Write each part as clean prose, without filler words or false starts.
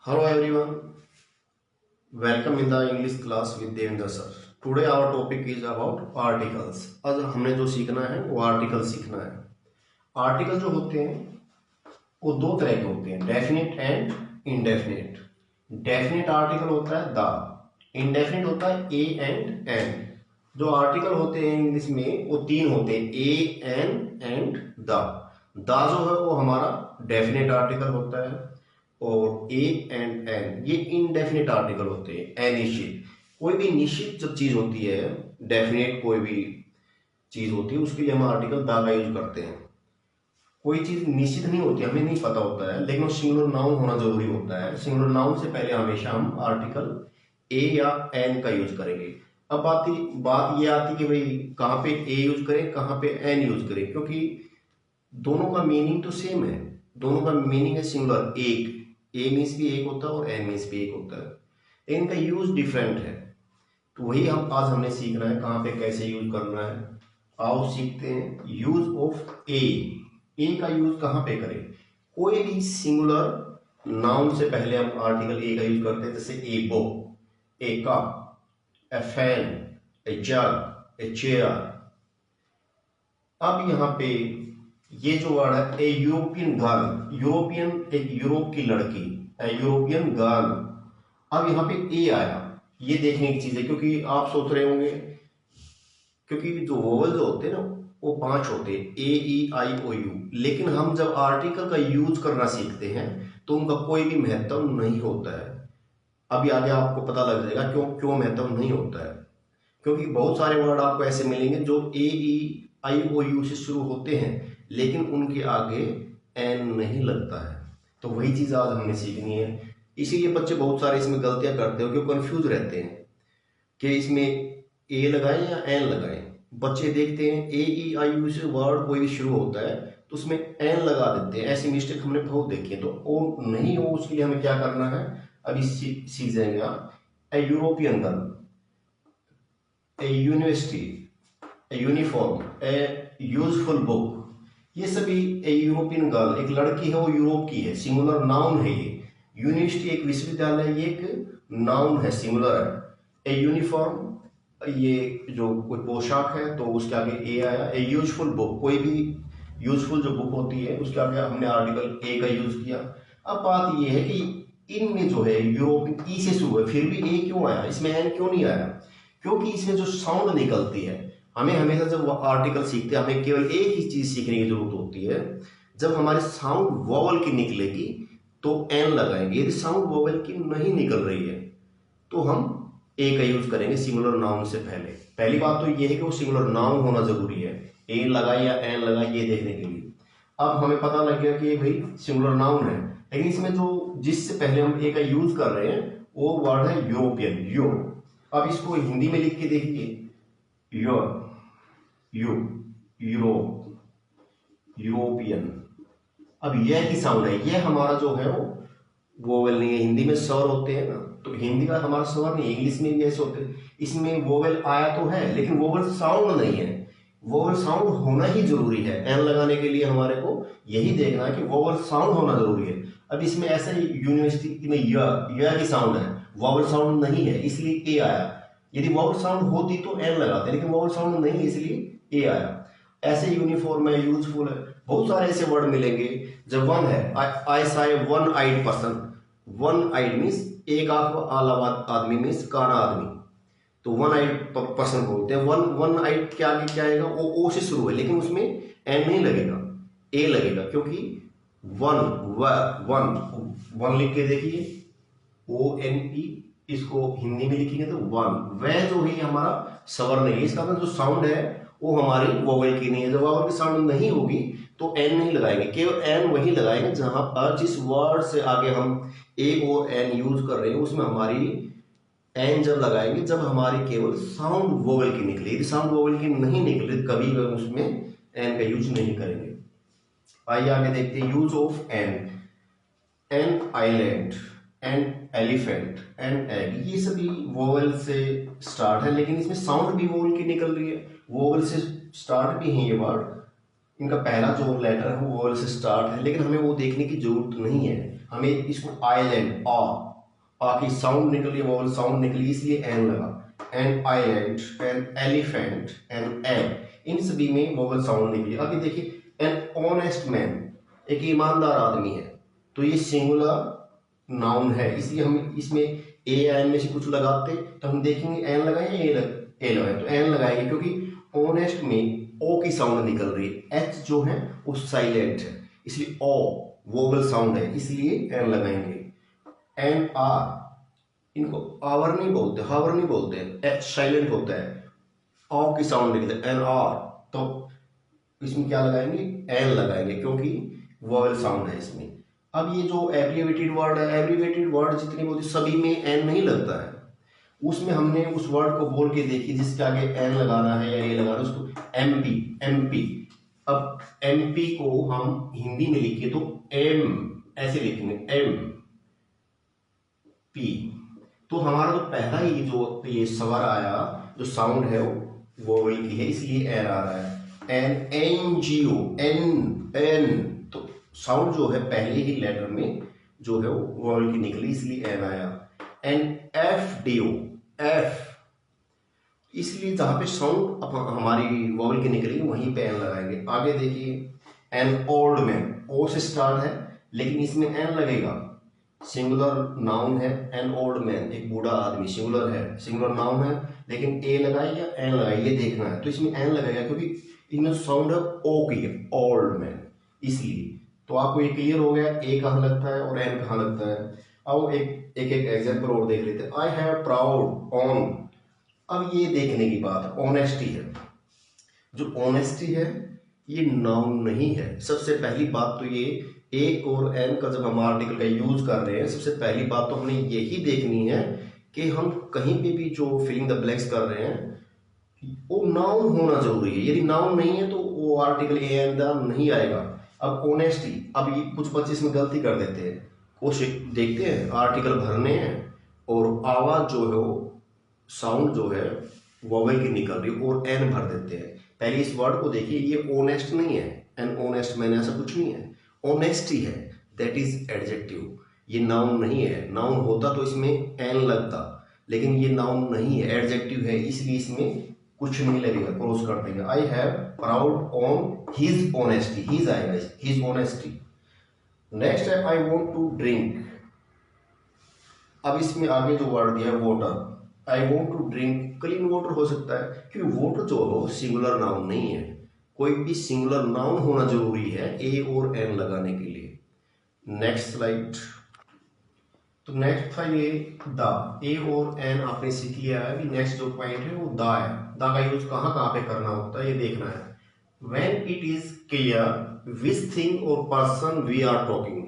Hello everyone, welcome in the English class with Devendra sir. Today our topic is about articles. आज हमने जो सीखना है वो आर्टिकल सीखना है। आर्टिकल जो होते हैं वो दो तरह के होते हैं, definite and indefinite. Definite article होता है द, इनडेफिनेट होता है ए एंड एन। जो आर्टिकल होते हैं इंग्लिश में वो तीन होते हैं, A N and the. The जो है वो हमारा डेफिनेट आर्टिकल होता है और ए एंड एन ये इनडेफिनेट आर्टिकल होते हैं, अनिश्चित। कोई भी निश्चित जब चीज होती है, डेफिनेट कोई भी चीज होती है, उसके लिए हम आर्टिकल द का यूज करते हैं। कोई चीज निश्चित नहीं होती, हमें नहीं पता होता है, लेकिन सिंगुलर नाउन होना जरूरी होता है। सिंगुलर नाउन से पहले हमेशा हम आर्टिकल ए या एन का यूज करेंगे। अब बात ये आती कि भाई कहाँ पे ए यूज करें, कहाँ पे एन यूज करें, क्योंकि दोनों का मीनिंग तो सेम है। दोनों का मीनिंग है सिंगुलर, एक। ए मीन्स भी एक होता है और एन मीन्स भी एक होता है, इनका यूज डिफरेंट है। तो वही आज हमने सीखना है, कहाँ पे कैसे यूज करना है। आओ सीखते हैं यूज ऑफ ए। ए का यूज कहाँ पे करें? कोई भी सिंगुलर नाउन से पहले हम आर्टिकल ए का यूज करते हैं, जैसे a bow, a cup, a fan, a jug, a chair. अब यहाँ पे ये जो वर्ड है ए यूरोपियन गर्ल, यूरोपियन एक यूरोप की लड़की, ए यूरोपियन गर्ल। अब यहाँ पे ए आया, ये देखने की चीज है, क्योंकि आप सोच रहे होंगे, क्योंकि जो वोवल्स होते हैं ना वो 5 होते हैं, ए ई आई ओ यू। लेकिन हम जब आर्टिकल का यूज करना सीखते हैं तो उनका कोई भी महत्व नहीं होता है। अभी आगे आपको पता लग जाएगा क्यों क्यों महत्व नहीं होता है। क्योंकि बहुत सारे वर्ड आपको ऐसे मिलेंगे जो ए ई आई ओ यू से शुरू होते हैं, लेकिन उनके आगे एन नहीं लगता है। तो वही चीज आज हमने सीखनी है। इसीलिए बच्चे बहुत सारे इसमें गलतियां करते हो, क्यों कंफ्यूज रहते हैं कि इसमें ए लगाएं या एन लगाएं। बच्चे देखते हैं ए ई आई यू से वर्ड कोई भी शुरू होता है तो उसमें एन लगा देते हैं। ऐसी मिस्टेक हमने बहुत देखी है। तो वो नहीं हो, उसके लिए हमें क्या करना है, अभी सीख जाएंगे आप। A European girl, a university, a uniform, a useful book, ये सभी। ए यूरोपियन गर्ल एक लड़की है, वो यूरोप की है, सिंगुलर नाउन है ये। यूनिवर्सिटी एक विश्वविद्यालय, ये एक नाउन है, सिंगुलर है। ए यूनिफॉर्म ये जो कोई पोशाक है तो उसके आगे ए आया। ए यूजफुल बुक, कोई भी यूजफुल जो बुक होती है उसके आगे हमने आर्टिकल ए का यूज किया। अब बात ये है कि इनमें जो है यूरोप ई से शुरू है, फिर भी ए क्यों आया, इसमें एन क्यों नहीं आया? क्योंकि इसमें जो साउंड निकलती है, हमें हमेशा जब आर्टिकल सीखते हैं हमें केवल एक ही चीज सीखने की जरूरत होती है। जब हमारे साउंड वोवल की निकलेगी तो एन लगाएंगे। यदि साउंड वोवल की नहीं निकल रही है तो हम ए का यूज करेंगे सिंगुलर नाउन से पहले। पहली बात तो ये है कि वो सिंगुलर नाउन होना जरूरी है, ए लगाए या एन लगाए ये देखने के लिए। अब हमें पता लग गया कि भाई सिंगुलर नाउन है, लेकिन इसमें जो जिससे पहले हम ए का यूज कर रहे हैं वो वर्ड है यूरोपियन, यो। अब इसको हिंदी में लिख के देखिए, यो, यू, यूरोप, यूरोपियन। अब यह की साउंड है, यह हमारा जो है वो वोवेल नहीं है। हिंदी में स्वर होते हैं ना, तो हिंदी का हमारा स्वर नहीं है, इंग्लिश में भी ऐसे होते हैं। इसमें वोवेल आया तो है लेकिन वोवेल साउंड नहीं है। वोवेल साउंड होना ही जरूरी है। एन लगाने के लिए हमारे को यही देखना है कि वोवेल साउंड होना जरूरी है। अब इसमें ऐसा ही यूनिवर्सिटी में य की साउंड है, वोवेल साउंड नहीं है, इसलिए ए आया। यदि वोवेल साउंड होती तो एन लगाते, लेकिन वोवेल साउंड नहीं है इसलिए ए आया। ऐसे यूनिफॉर्म है, यूजफुल है, बहुत सारे ऐसे वर्ड मिलेंगे। जब वन है, I say one eyed person, one eyed means एक आंख वाला आदमी मीन्स काना आदमी, तो वन आइड पर्सन बोलते हैं। वन आइड के आगे क्या आएगा, ओ से शुरू है, लेकिन उसमें एन नहीं लगेगा, ए लगेगा, क्योंकि वन वन लिख के देखिए, ओ एन ई, इसको हिंदी में लिखेंगे तो वन। वह जो है हमारा स्वर नहीं है, इसका मतलब जो साउंड है वो हमारी वोवेल की नहीं है। जब वोवेल की साउंड नहीं होगी तो एन नहीं लगाएंगे, केवल एन वही लगाएंगे जहां पर जिस वर्ड से आगे हम ए और एन यूज कर रहे हैं उसमें हमारी एन जब लगाएंगे जब हमारी केवल साउंड वोवेल की निकले। यदि साउंड वोवेल की नहीं निकले कभी हम उसमें एन का यूज नहीं करेंगे। आइए आगे देखते हैं use of an. An island, an elephant, an egg, ये सभी वोवेल से स्टार्ट है, लेकिन इसमें साउंड भी वोवेल की निकल रही है। वोवेल से स्टार्ट भी है ये वर्ड, इनका पहला जो लेटर है वो वोवेल से स्टार्ट है, लेकिन हमें वो देखने की जरूरत नहीं है। हमें इसको आइलैंड आ की साउंड निकली, वोवल साउंड निकली, इसलिए एन लगा। An island, an elephant, an L, इन सभी में वोवल साउंड निकली। अभी देखिए एन ऑनेस्ट मैन, एक ईमानदार आदमी है, तो ये सिंगुलर नाउन है, इसलिए हम इसमें ए एन में से कुछ लगाते तो हम देखेंगे एन लगाए या ए लगाए, तो एन लगाएंगे क्योंकि ऑनेस्ट में ओ की साउंड निकल रही है, एच जो है वो साइलेंट है, इसलिए ओ वोवल साउंड है, इसलिए एन लगाएंगे। एन आर, इनको आवर नहीं बोलते, हावर नहीं बोलते, एच साइलेंट होता है, ओ की साउंड निकलती है, एन आर, तो इसमें क्या लगाएंगे, एन लगाएंगे क्योंकि वोवल साउंड है इसमें। अब ये जो एब्रिवेटेड वर्ड है, एब्रिवेटेड वर्ड जितने होते सभी में एन नहीं लगता है, उसमें हमने उस वर्ड को बोल के देखी जिसके आगे एन लगाना है या ए लगाना है, उसको एमपी, एमपी। अब एमपी को हम हिंदी में लिखे तो एम ऐसे लिखेंगे, एम पी, तो हमारा तो पहला ही जो ये स्वर आया, जो साउंड है वो वोवल की है, इसलिए एन आ रहा है। एन, एन जी ओ, एन, एन, तो साउंड जो है पहले ही लेटर में जो है वो वोवल की निकली, इसलिए एन आया। An F D O, F, इसलिए जहां पे साउंड हमारी वोवल की निकली वहीं पे एन लगाएंगे। आगे देखिए एन ओल्ड मैन, ओ से स्टार्ट है लेकिन इसमें एन लगेगा, सिंगुलर नाउन है, एन ओल्ड मैन, एक बूढ़ा आदमी, सिंगुलर है, सिंगुलर नाउन है, लेकिन ए लगाए या एन लगाए ये देखना है, तो इसमें एन लगेगा क्योंकि इनमें साउंड है ओ की है, ओल्ड मैन, इसलिए। तो आपको ये क्लियर हो गया ए कहाँ लगता है और एन कहाँ लगता है। अब एक एग्जाम्पल और देख लेते हैं। आई हैव प्राउड ऑन, अब ये देखने की बात है, ऑनेस्टी है, जो ऑनेस्टी है ये नाउन नहीं है। सबसे पहली बात तो ये ए और एन का जब हम आर्टिकल का यूज कर रहे हैं, सबसे पहली बात तो हमें यही देखनी है कि हम कहीं पे भी जो फिलिंग द ब्लैंक्स कर रहे हैं वो नाउन होना जरूरी है, यदि नाउन नहीं है तो वो आर्टिकल ए एन द नहीं आएगा। अब ऑनेस्टी, अब ये कुछ बच्चे इसमें गलती कर देते हैं, कोशिश देखते हैं आर्टिकल भरने हैं और आवाज जो है वो साउंड जो है वोवेल की निकल रही है और एन भर देते हैं। पहले इस वर्ड को देखिए, ये ऑनेस्ट नहीं है, एन ऑनेस्ट मैन ऐसा कुछ नहीं है, ऑनेस्टी है, दैट इज एडजेक्टिव, ये नाउन नहीं है। नाउन होता तो इसमें एन लगता, लेकिन ये नाउन नहीं है, एडजेक्टिव है, इसलिए इसमें कुछ नहीं लगेगा, क्रॉस कर देंगे। I have proud on his honesty, his आएगा, हिज ऑनेस्टी। नेक्स्ट है आई वॉन्ट टू ड्रिंक, अब इसमें आगे जो वर्ड दिया है water, I want to drink clean water हो सकता है क्योंकि वाटर जो हो सिंगुलर नाउन नहीं है, कोई भी सिंगुलर नाउन होना जरूरी है ए और एन लगाने के लिए। Next slide. तो नेक्स्ट था ये द, ए और एन आपने सीख लिया है। अभी नेक्स्ट जो पॉइंट है वो द है। द का यूज कहाँ कहाँ पे करना होता है ये देखना है। When it is clear which thing और पर्सन वी आर टॉकिंग,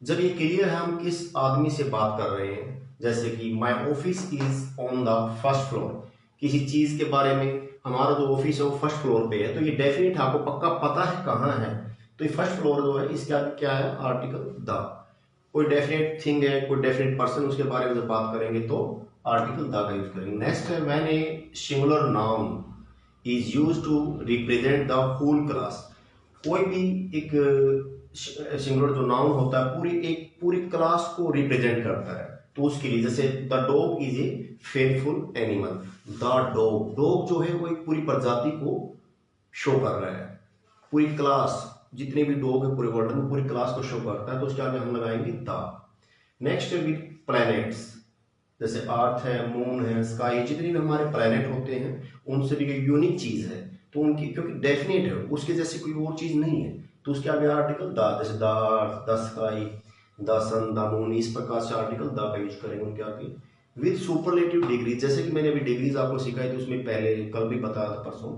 जब ये क्लियर है हम किस आदमी से बात कर रहे हैं, जैसे कि my office is on the first floor, किसी चीज के बारे में, हमारा जो ऑफिस है वो फर्स्ट फ्लोर पे है, तो ये डेफिनेट आपको पक्का पता है कहाँ है, तो ये फर्स्ट फ्लोर जो है इसके आगे क्या है, आर्टिकल द। कोई डेफिनेट थिंग है, कोई डेफिनेट पर्सन, उसके बारे में जब बात करेंगे तो आर्टिकल द का यूज करेंगे। नेक्स्ट है when a singular noun is use to represent the whole class, कोई भी एक सिंगुलर जो नाउन होता है पूरी क्लास को रिप्रेजेंट करता है, तो उसके लिए जैसे the dog is a faithful animal, the dog, dog जो है वो एक पूरी प्रजाति को शो कर रहा है, पूरी क्लास, जितने भी डॉग है पूरे वर्ल्ड में पूरी क्लास को शो करता है, तो उसके आगे हम लगाएंगे द। नेक्स्ट है विद प्लैनेट्स, जैसे अर्थ है, मून है, स्काई, जितने भी हमारे प्लैनेट होते हैं उनसे भी एक यूनिक चीज है, तो उनकी क्योंकि डेफिनेट है, उसके जैसी कोई और चीज नहीं है, तो उसके आगे आर्टिकल द, जैसे the earth, the sky, the sun, the moon, इस प्रकार से आर्टिकल द का यूज करेंगे उनके आगे। विद सुपरलेटिव डिग्री, जैसे कि मैंने अभी डिग्रीज आपको सिखाई थी, उसमें पहले कल भी बताया था परसों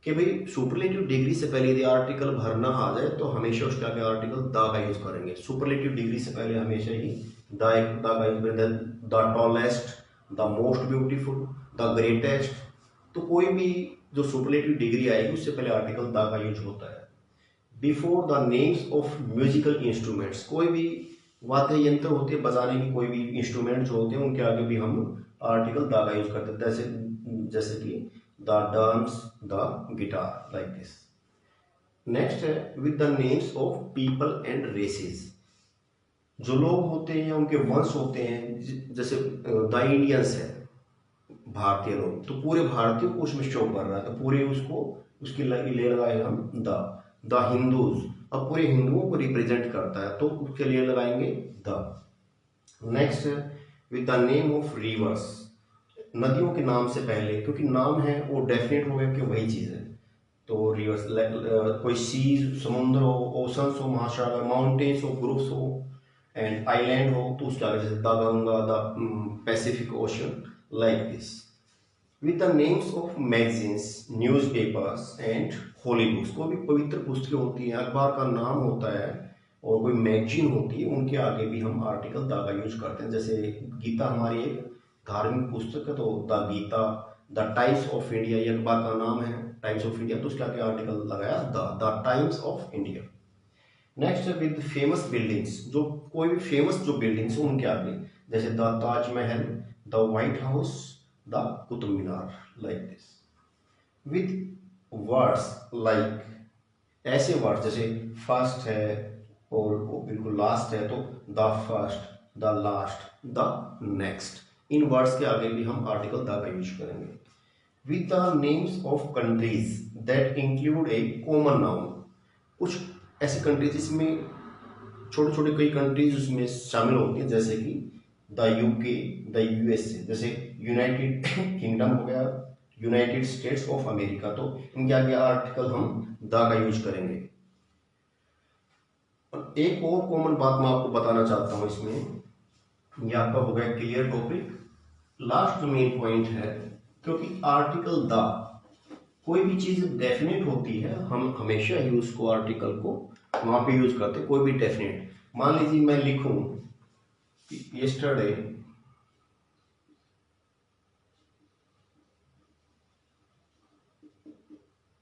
कि भाई सुपरलेटिव डिग्री से पहले यदि आर्टिकल भरना आ जाए तो हमेशा उसके आगे आर्टिकल द का यूज करेंगे। सुपरलेटिव डिग्री से पहले हमेशा ही द का यूज करेंगे, the tallest, the most beautiful, the greatest, तो कोई भी जो सुपरलेटिव डिग्री आएगी उससे पहले आर्टिकल द का यूज होता है। Before the names of musical instruments, कोई भी वाद्य यंत्र होते हैं बजाने की, कोई भी इंस्ट्रूमेंट जो होते हैं उनके आगे भी हम आर्टिकल द का यूज करते हैं, जैसे कि the drums, the guitar, like this. Next है with the names of people and races, जो लोग होते हैं या उनके वंश होते हैं, जैसे द इंडियंस है, भारतीय लोग, तो पूरे भारतीयों को उसमें शो कर रहा है, तो पूरे उसको उसके लिए लगाए हम द हिंदूज। अब पूरे हिंदुओं को रिप्रेजेंट करता है तो उसके लिए लगाएंगे the. Next, with the name of reverse, नदियों के नाम से पहले, क्योंकि नाम है वो डेफिनेट हो गया कि वही चीज है। तो रिवर्स, कोई सी, समुद्र हो, ओशंस हो, महासागर, माउंटेन्स हो, ग्रुप्स हो, एंड आइलैंड हो, तो उसके आगे जैसे the Ganga, the Pacific ocean, like this. With the names of magazines, newspapers and holy books, कोई भी पवित्र पुस्तकें होती हैं, अखबार का नाम होता है और कोई मैगजीन होती है, उनके आगे भी हम आर्टिकल द का यूज करते हैं। जैसे गीता हमारी एक धार्मिक पुस्तक है, तो the Gita. The Times of India, ये अखबार का नाम है, टाइम्स ऑफ इंडिया, तो उसके आगे आर्टिकल लगाया the Times of India. Next है विद फेमस बिल्डिंग्स, जो कोई भी फेमस जो बिल्डिंग्स हो उनके आगे, जैसे the Taj Mahal, the white house, the Qutub Minar, like this. With words like, ऐसे वर्ड्स जैसे फर्स्ट है और वो बिल्कुल लास्ट है, तो the first, the last, the next, in words के आगे भी हम आर्टिकल द का यूज करेंगे। With the names of countries that include A common noun, कुछ ऐसी कंट्रीज जिसमें छोटे छोटे कई कंट्रीज उसमें शामिल होती हैं, जैसे कि द यूके, द यूएसए, जैसे यूनाइटेड किंगडम हो गया, यूनाइटेड स्टेट्स ऑफ अमेरिका, तो इनके आगे आर्टिकल हम द का यूज करेंगे। एक और कॉमन बात मैं आपको बताना चाहता हूं इसमें, ये आपका हो गया clear topic. Last main point है, क्योंकि आर्टिकल द, कोई भी चीज डेफिनेट होती है, हम हमेशा ही उसको आर्टिकल को वहां पे यूज करते हैं, कोई भी डेफिनेट। मान लीजिए मैं लिखूं yesterday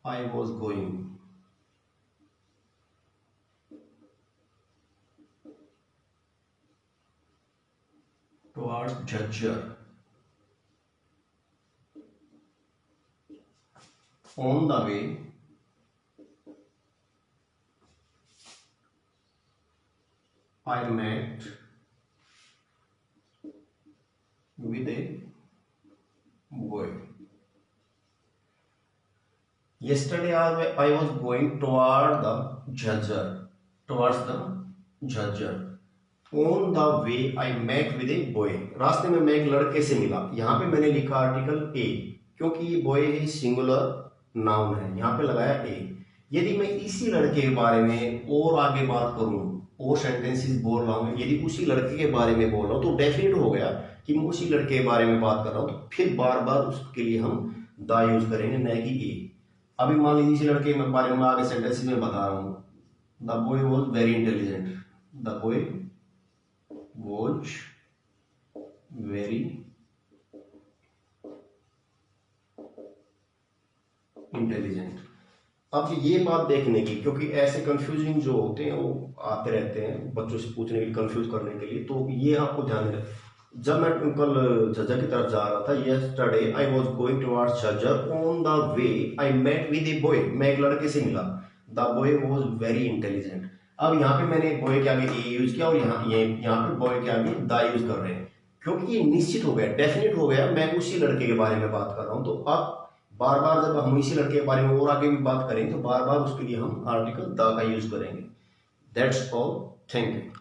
I was going, towards Jhajjar, on the way I met with a boy. Yesterday I was going toward the Jhajjar. Towards the Jhajjar. On the way I met with a boy. रास्ते में मैं एक लड़के से मिला। यहाँ पे मैंने लिखा आर्टिकल ए, क्योंकि ये बॉय है सिंगुलर नाउन है, यहाँ पे लगाया ए। यदि मैं इसी लड़के के बारे में और आगे बात करूं और सेंटेंसेस बोल रहा हूँ, यदि उसी लड़के के बारे में बोल रहा हूँ, तो डेफिनेट हो गया कि मैं उसी लड़के के बारे में बात कर रहा हूँ, तो फिर बार बार उसके लिए हम द यूज करेंगे, न कि ए। अभी मान लीजिए इसी लड़के के बारे में आगे सेंटेंसेस में बता रहा हूँ, the boy was very intelligent, the boy was very intelligent. अब ये बात देखने की, क्योंकि ऐसे कंफ्यूजिंग जो होते हैं वो आते रहते हैं बच्चों से पूछने के लिए, कंफ्यूज करने के लिए, तो ये आपको ध्यान में रखें। जब मैं कल झज्जर की तरफ जा रहा था, yesterday I was going towards Jhajjar, on the way I met with a boy, मैं एक लड़के से मिला, the boy was very intelligent. अब यहाँ पे मैंने बॉय के आगे ए यूज किया और यहाँ पे बॉय के आगे द यूज कर रहे हैं, क्योंकि ये निश्चित हो गया, डेफिनेट हो गया, मैं उसी लड़के के बारे में बात कर रहा हूँ। तो अब बार बार जब हम इसी लड़के के बारे में और आगे भी बात करेंगे, तो बार बार उसके लिए हम आर्टिकल द का यूज करेंगे। That's all, thank you.